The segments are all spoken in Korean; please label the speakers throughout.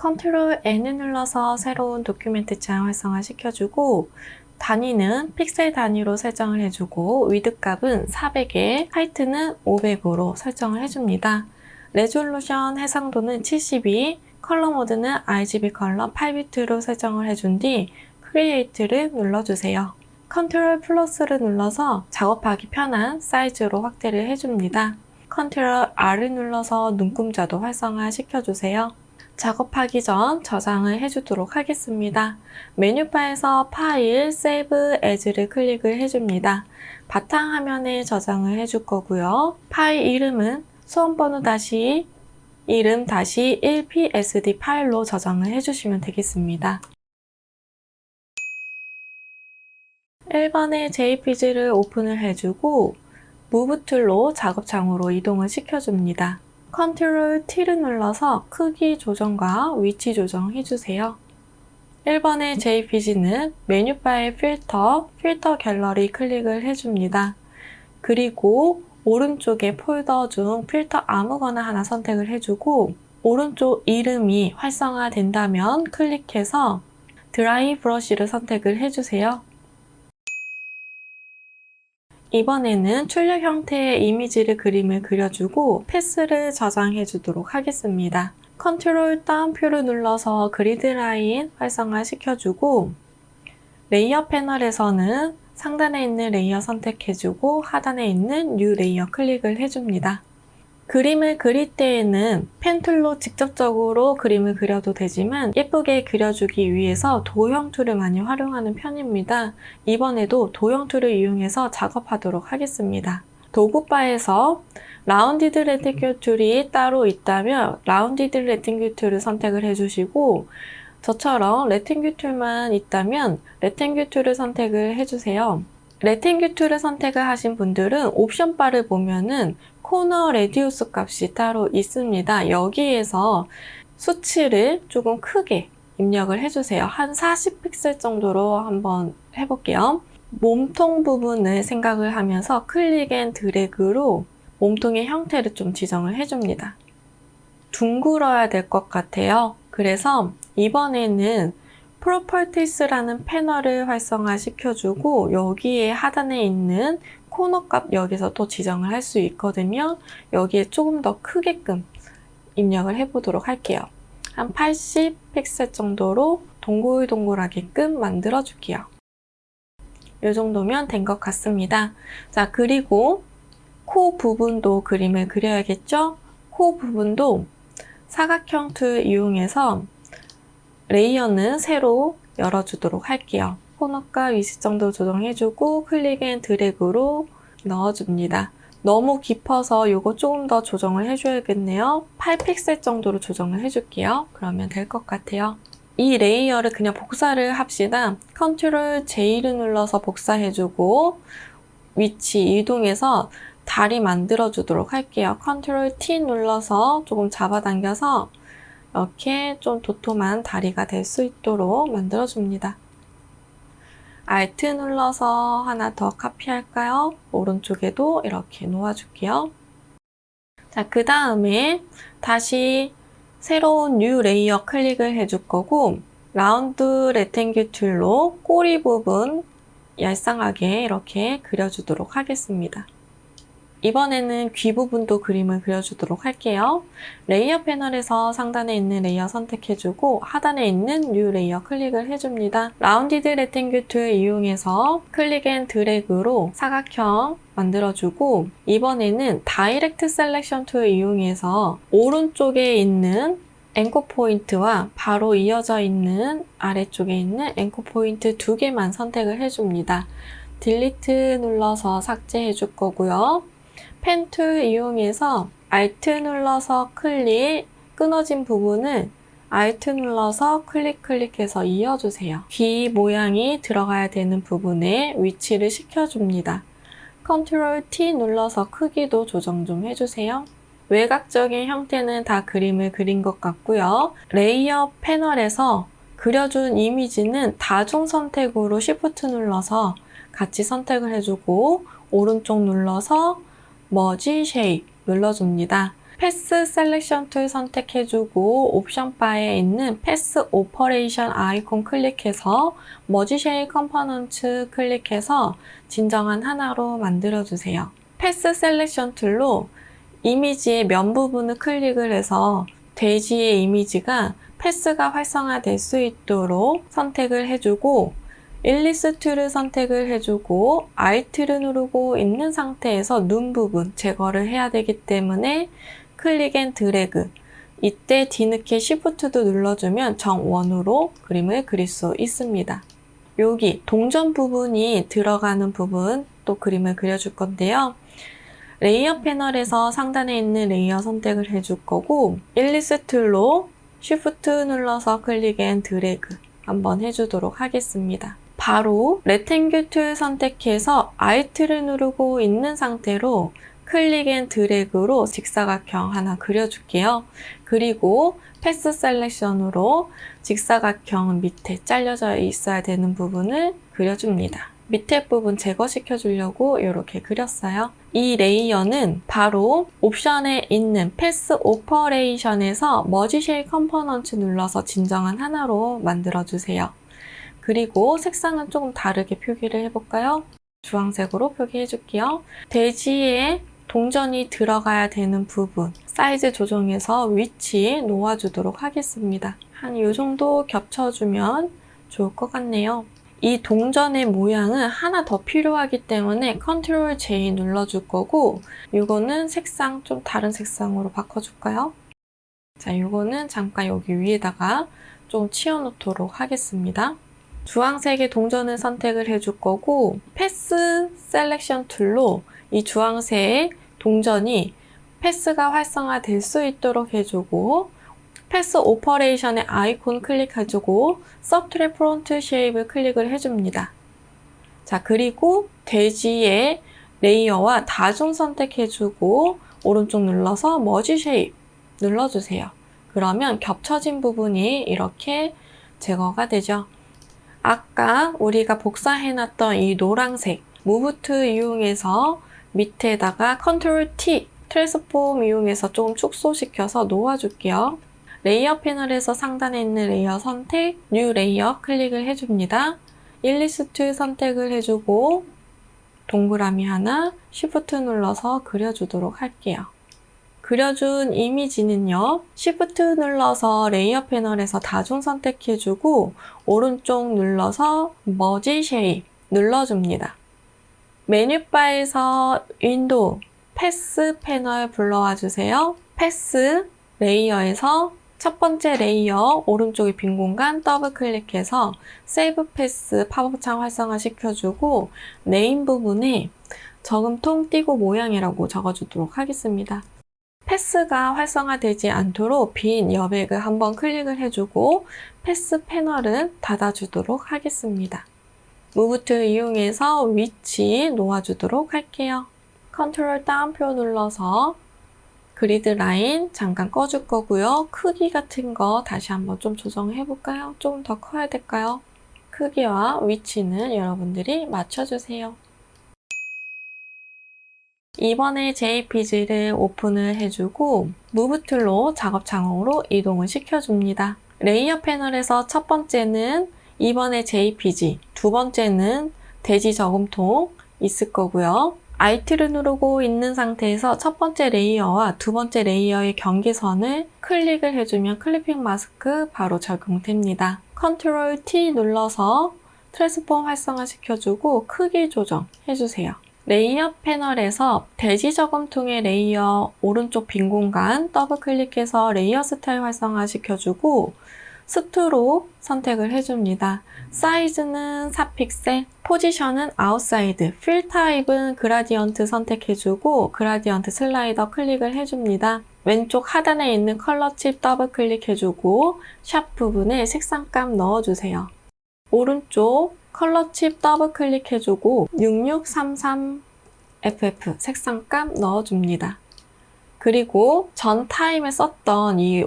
Speaker 1: 컨트롤 N을 눌러서 새로운 도큐멘트 창 활성화 시켜주고 단위는 픽셀 단위로 설정을 해주고 위드 값은 400에 하이트는 500으로 설정을 해줍니다. 레졸루션 해상도는 72, 컬러 모드는 RGB 컬러 8비트로 설정을 해준 뒤 크리에이트를 눌러주세요. 컨트롤 플러스를 눌러서 작업하기 편한 사이즈로 확대를 해줍니다. 컨트롤 R을 눌러서 눈금자도 활성화 시켜주세요. 작업하기 전 저장을 해주도록 하겠습니다. 메뉴바에서 파일, 세이브 에즈를 클릭을 해줍니다. 바탕화면에 저장을 해줄 거고요. 파일 이름은 수험번호 다시 이름 다시 1psd 파일로 저장을 해주시면 되겠습니다. 1번의 JPG를 오픈을 해주고 무브 툴로 작업창으로 이동을 시켜줍니다. 컨트롤 T를 눌러서 크기 조정과 위치 조정 해주세요. 1번의 JPG는 메뉴바의 필터 갤러리 클릭을 해줍니다. 그리고 오른쪽에 폴더 중 필터 아무거나 하나 선택을 해주고 오른쪽 이름이 활성화된다면 클릭해서 드라이 브러쉬를 선택을 해주세요. 이번에는 출력 형태의 이미지를 그림을 그려주고 패스를 저장해 주도록 하겠습니다. 컨트롤 다운표를 눌러서 그리드 라인 활성화 시켜주고 레이어 패널에서는 상단에 있는 레이어 선택해주고 하단에 있는 뉴 레이어 클릭을 해줍니다. 그림을 그릴 때에는 펜 툴로 직접적으로 그림을 그려도 되지만 예쁘게 그려주기 위해서 도형 툴을 많이 활용하는 편입니다. 이번에도 도형 툴을 이용해서 작업하도록 하겠습니다. 도구바에서 라운디드 레팅귤 툴이 따로 있다면 라운디드 레팅귤 툴을 선택을 해주시고 저처럼 레팅귤 툴만 있다면 레팅귤 툴을 선택을 해주세요. 레팅귤 툴을 선택을 하신 분들은 옵션 바를 보면은 코너 레디우스 값이 따로 있습니다. 여기에서 수치를 조금 크게 입력을 해주세요. 한 40픽셀 정도로 한번 해볼게요. 몸통 부분을 생각을 하면서 클릭 앤 드래그로 몸통의 형태를 좀 지정을 해줍니다. 둥글어야 될 것 같아요. 그래서 이번에는 프로퍼티스라는 패널을 활성화 시켜주고 여기에 하단에 있는 코너 값 여기서 또 지정을 할 수 있거든요. 여기에 조금 더 크게끔 입력을 해보도록 할게요. 한 80픽셀 정도로 동글동글하게끔 만들어 줄게요. 이 정도면 된 것 같습니다. 자, 그리고 코 부분도 그림을 그려야겠죠? 코 부분도 사각형 툴 이용해서 레이어는 새로 열어주도록 할게요. 코너가 위치 정도 조정해주고 클릭 앤 드래그로 넣어줍니다. 너무 깊어서 이거 조금 더 조정을 해줘야겠네요. 8픽셀 정도로 조정을 해줄게요. 그러면 될 것 같아요. 이 레이어를 그냥 복사를 합시다. 컨트롤 J를 눌러서 복사해주고 위치 이동해서 다리 만들어주도록 할게요. 컨트롤 T 눌러서 조금 잡아당겨서 이렇게 좀 도톰한 다리가 될 수 있도록 만들어줍니다. Alt 눌러서 하나 더 카피할까요? 오른쪽에도 이렇게 놓아줄게요. 자, 그 다음에 다시 새로운 뉴 레이어 클릭을 해줄 거고 라운드 레탱귤 툴로 꼬리 부분 얄쌍하게 이렇게 그려주도록 하겠습니다. 이번에는 귀 부분도 그림을 그려주도록 할게요. 레이어 패널에서 상단에 있는 레이어 선택해주고 하단에 있는 뉴 레이어 클릭을 해줍니다. 라운디드 레탱귤 툴 이용해서 클릭 앤 드래그로 사각형 만들어주고 이번에는 다이렉트 셀렉션 툴 이용해서 오른쪽에 있는 앵커 포인트와 바로 이어져 있는 아래쪽에 있는 앵커 포인트 2개만 선택을 해줍니다. 딜리트 눌러서 삭제해 줄 거고요. 펜 툴 이용해서 Alt 눌러서 클릭, 끊어진 부분을 Alt 눌러서 클릭해서 이어주세요. 귀 모양이 들어가야 되는 부분에 위치를 시켜줍니다. Ctrl T 눌러서 크기도 조정 좀 해주세요. 외곽적인 형태는 다 그림을 그린 것 같고요. 레이어 패널에서 그려준 이미지는 다중 선택으로 Shift 눌러서 같이 선택을 해주고 오른쪽 눌러서 머지 쉐입 눌러줍니다. 패스 셀렉션 툴 선택해주고 옵션 바에 있는 패스 오퍼레이션 아이콘 클릭해서 머지 쉐입 컴포넌트 클릭해서 진정한 하나로 만들어주세요. 패스 셀렉션 툴로 이미지의 면 부분을 클릭을 해서 돼지의 이미지가 패스가 활성화될 수 있도록 선택을 해주고 일리스 툴을 선택을 해주고 Alt를 누르고 있는 상태에서 눈 부분 제거를 해야 되기 때문에 클릭 앤 드래그, 이때 뒤늦게 Shift도 눌러주면 정원으로 그림을 그릴 수 있습니다. 여기 동전 부분이 들어가는 부분 또 그림을 그려줄 건데요. 레이어 패널에서 상단에 있는 레이어 선택을 해줄 거고 일리스 툴로 Shift 눌러서 클릭 앤 드래그 한번 해주도록 하겠습니다. 바로 렉탱글 툴 선택해서 Alt를 누르고 있는 상태로 클릭 앤 드래그로 직사각형 하나 그려줄게요. 그리고 패스 셀렉션으로 직사각형 밑에 잘려져 있어야 되는 부분을 그려줍니다. 밑에 부분 제거시켜 주려고 이렇게 그렸어요. 이 레이어는 바로 옵션에 있는 패스 오퍼레이션에서 머지 쉐입 컴포넌트 눌러서 진정한 하나로 만들어주세요. 그리고 색상은 조금 다르게 표기를 해볼까요? 주황색으로 표기해 줄게요. 돼지에 동전이 들어가야 되는 부분 사이즈 조정해서 위치 놓아주도록 하겠습니다. 한 이 정도 겹쳐주면 좋을 것 같네요. 이 동전의 모양은 하나 더 필요하기 때문에 컨트롤 J 눌러줄 거고 이거는 색상 좀 다른 색상으로 바꿔줄까요? 자, 이거는 잠깐 여기 위에다가 좀 치워놓도록 하겠습니다. 주황색의 동전을 선택을 해줄 거고 패스 셀렉션 툴로 이 주황색 동전이 패스가 활성화될 수 있도록 해주고 패스 오퍼레이션의 아이콘 클릭해주고 서브트랙 프론트 쉐입을 클릭을 해줍니다. 자, 그리고 돼지의 레이어와 다중 선택해주고 오른쪽 눌러서 머지 쉐입 눌러주세요. 그러면 겹쳐진 부분이 이렇게 제거가 되죠. 아까 우리가 복사해놨던 이 노란색 무브 툴 이용해서 밑에다가 컨트롤 T 트랜스폼 이용해서 조금 축소시켜서 놓아줄게요. 레이어 패널에서 상단에 있는 레이어 선택, 뉴 레이어 클릭을 해줍니다. 일리스 툴 선택을 해주고 동그라미 하나 Shift 눌러서 그려주도록 할게요. 그려준 이미지는요, Shift 눌러서 레이어 패널에서 다중 선택해주고 오른쪽 눌러서 머지 쉐입 눌러줍니다. 메뉴바에서 윈도우, 패스 패널 불러와 주세요. 패스 레이어에서 첫 번째 레이어 오른쪽에 빈 공간 더블 클릭해서 세이브 패스 팝업창 활성화 시켜주고 네임 부분에 저금통 띄고 모양이라고 적어주도록 하겠습니다. 패스가 활성화되지 않도록 빈 여백을 한번 클릭을 해주고 패스 패널은 닫아주도록 하겠습니다. 무브 툴 이용해서 위치 놓아주도록 할게요. 컨트롤 다운표 눌러서 그리드 라인 잠깐 꺼줄 거고요. 크기 같은 거 다시 한번 좀 조정해 볼까요? 조금 더 커야 될까요? 크기와 위치는 여러분들이 맞춰주세요. 이번에 JPG를 오픈을 해주고 무브 툴로 작업 창으로 이동을 시켜줍니다. 레이어 패널에서 첫 번째는 이번에 JPG, 두 번째는 돼지 저금통 있을 거고요. Alt를 누르고 있는 상태에서 첫 번째 레이어와 두 번째 레이어의 경계선을 클릭을 해주면 클리핑 마스크 바로 적용됩니다. 컨트롤 T 눌러서 트랜스폼 활성화 시켜주고 크기 조정 해주세요. 레이어 패널에서 돼지 저금통의 레이어 오른쪽 빈 공간 더블 클릭해서 레이어 스타일 활성화 시켜주고 스트로 선택을 해줍니다. 사이즈는 4픽셀, 포지션은 아웃사이드, 필 타입은 그라디언트 선택해주고 그라디언트 슬라이더 클릭을 해줍니다. 왼쪽 하단에 있는 컬러 칩 더블 클릭해주고 샵 부분에 색상감 넣어주세요. 오른쪽 컬러 칩 더블 클릭해주고 6633FF 색상감 넣어줍니다. 그리고 전 타임에 썼던 이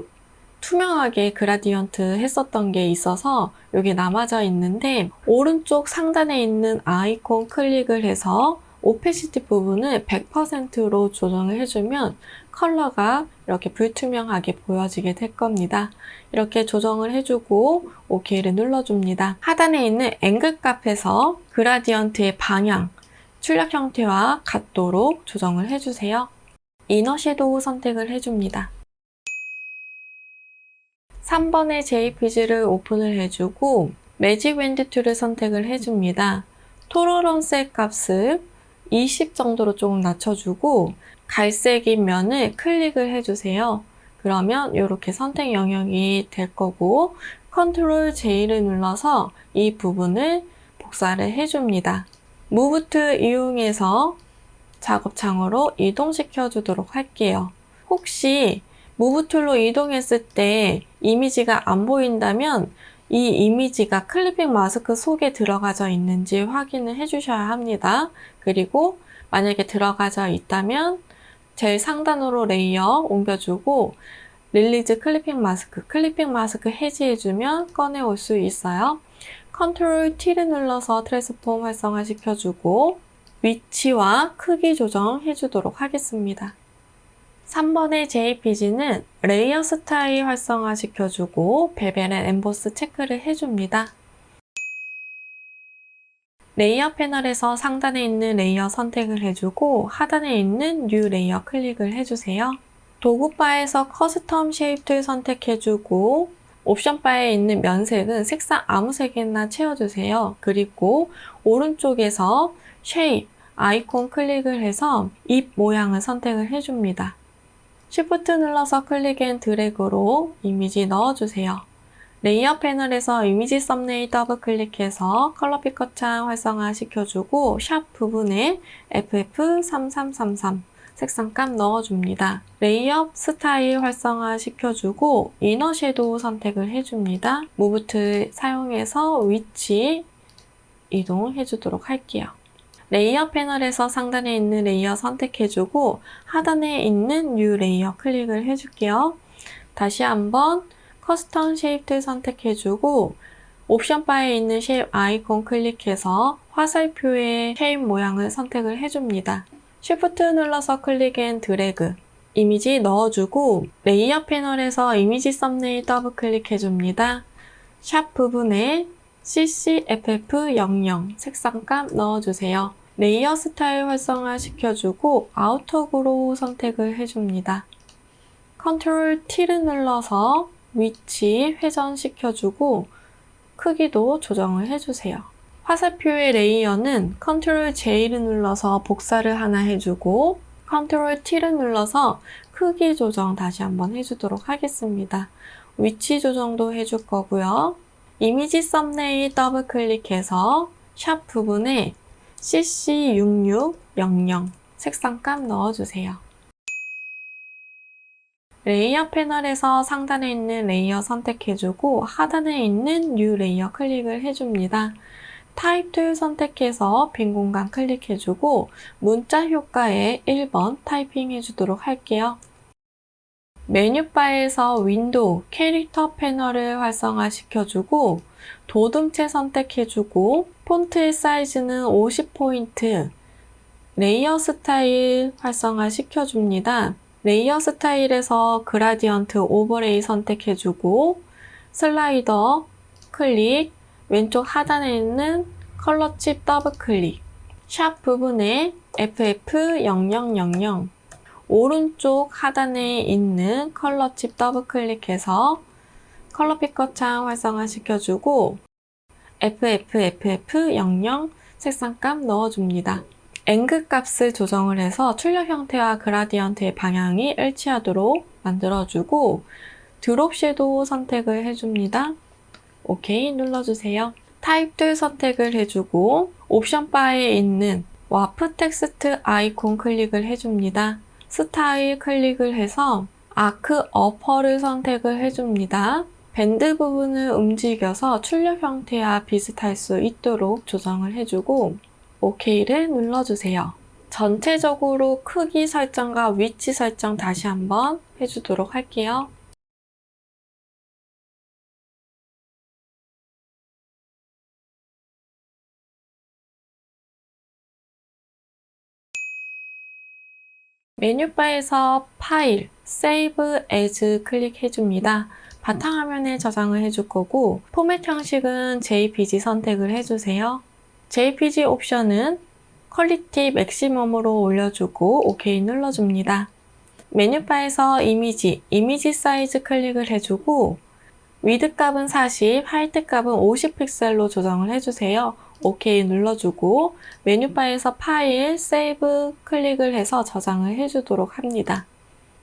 Speaker 1: 투명하게 그라디언트 했었던 게 있어서 여기 남아져 있는데 오른쪽 상단에 있는 아이콘 클릭을 해서 오페시티 부분을 100%로 조정을 해주면 컬러가 이렇게 불투명하게 보여지게 될 겁니다. 이렇게 조정을 해주고 OK를 눌러줍니다. 하단에 있는 앵글 값에서 그라디언트의 방향, 출력 형태와 같도록 조정을 해주세요. 이너 섀도우 선택을 해줍니다. 3번의 JPG를 오픈을 해주고 매직 윈드 툴을 선택을 해줍니다. 토러런스의 값을 20 정도로 조금 낮춰주고 갈색인 면을 클릭을 해주세요. 그러면 이렇게 선택 영역이 될 거고 컨트롤 J를 눌러서 이 부분을 복사를 해줍니다. 무브 툴 이용해서 작업창으로 이동시켜 주도록 할게요. 혹시 무브 툴로 이동했을 때 이미지가 안 보인다면 이 이미지가 클리핑 마스크 속에 들어가져 있는지 확인을 해주셔야 합니다. 그리고 만약에 들어가져 있다면 제일 상단으로 레이어 옮겨주고 릴리즈 클리핑 마스크 해지해주면 꺼내올 수 있어요. 컨트롤 T를 눌러서 트랜스폼 활성화시켜주고 위치와 크기 조정해주도록 하겠습니다. 3번의 JPG는 레이어 스타일 활성화 시켜주고 베벨 앤 엠보스 체크를 해줍니다. 레이어 패널에서 상단에 있는 레이어 선택을 해주고 하단에 있는 뉴 레이어 클릭을 해주세요. 도구바에서 커스텀 쉐입 툴 선택해주고 옵션 바에 있는 면색은 색상 아무 색이나 채워주세요. 그리고 오른쪽에서 쉐입 아이콘 클릭을 해서 입 모양을 선택을 해줍니다. Shift 눌러서 클릭 앤 드래그로 이미지 넣어주세요. 레이어 패널에서 이미지 썸네일 더블 클릭해서 컬러 피커 창 활성화 시켜주고 샵 부분에 FF3333 색상값 넣어줍니다. 레이어 스타일 활성화 시켜주고 이너 섀도우 선택을 해줍니다. 무브 툴 사용해서 위치 이동해주도록 할게요. 레이어 패널에서 상단에 있는 레이어 선택해주고 하단에 있는 뉴 레이어 클릭을 해줄게요. 다시 한번 커스텀 쉐입 툴 선택해주고 옵션 바에 있는 쉐입 아이콘 클릭해서 화살표의 쉐입 모양을 선택을 해줍니다. Shift 눌러서 클릭 앤 드래그 이미지 넣어주고 레이어 패널에서 이미지 썸네일 더블 클릭해줍니다. 샵 부분에 CCFF00 색상값 넣어주세요. 레이어 스타일 활성화 시켜주고 아우터그로우 선택을 해줍니다. 컨트롤 T를 눌러서 위치 회전시켜주고 크기도 조정을 해주세요. 화살표의 레이어는 컨트롤 J를 눌러서 복사를 하나 해주고 컨트롤 T를 눌러서 크기 조정 다시 한번 해주도록 하겠습니다. 위치 조정도 해줄 거고요. 이미지 썸네일 더블 클릭해서 샵 부분에 CC6600 색상값 넣어주세요. 레이어 패널에서 상단에 있는 레이어 선택해주고 하단에 있는 뉴 레이어 클릭을 해줍니다. 타입 툴 선택해서 빈 공간 클릭해주고 문자 효과에 1번 타이핑 해주도록 할게요. 메뉴바에서 윈도우, 캐릭터 패널을 활성화시켜주고 도둠체 선택해주고 폰트의 사이즈는 50포인트, 레이어 스타일 활성화시켜줍니다. 레이어 스타일에서 그라디언트 오버레이 선택해주고 슬라이더 클릭, 왼쪽 하단에 있는 컬러 칩 더블 클릭, 샵 부분에 FF0000 오른쪽 하단에 있는 컬러 칩 더블 클릭해서 컬러 피커 창 활성화 시켜주고 FFFF00 색상값 넣어줍니다. 앵글 값을 조정을 해서 출력 형태와 그라디언트의 방향이 일치하도록 만들어주고 드롭 섀도우 선택을 해줍니다. OK 눌러주세요. 타입 툴 선택을 해주고 옵션 바에 있는 와프 텍스트 아이콘 클릭을 해줍니다. 스타일 클릭을 해서 아크 어퍼를 선택을 해줍니다. 밴드 부분을 움직여서 출력 형태와 비슷할 수 있도록 조정을 해주고 OK를 눌러주세요. 전체적으로 크기 설정과 위치 설정 다시 한번 해주도록 할게요. 메뉴바에서 파일, Save As 클릭해줍니다. 바탕화면에 저장을 해줄 거고 포맷 형식은 JPG 선택을 해주세요. JPG 옵션은 퀄리티 맥시멈으로 올려주고 OK 눌러줍니다. 메뉴바에서 이미지 사이즈 클릭을 해주고 위드 값은 40, 하이트 값은 50 픽셀로 조정을 해주세요. OK 눌러주고 메뉴바에서 파일, 세이브 클릭을 해서 저장을 해주도록 합니다.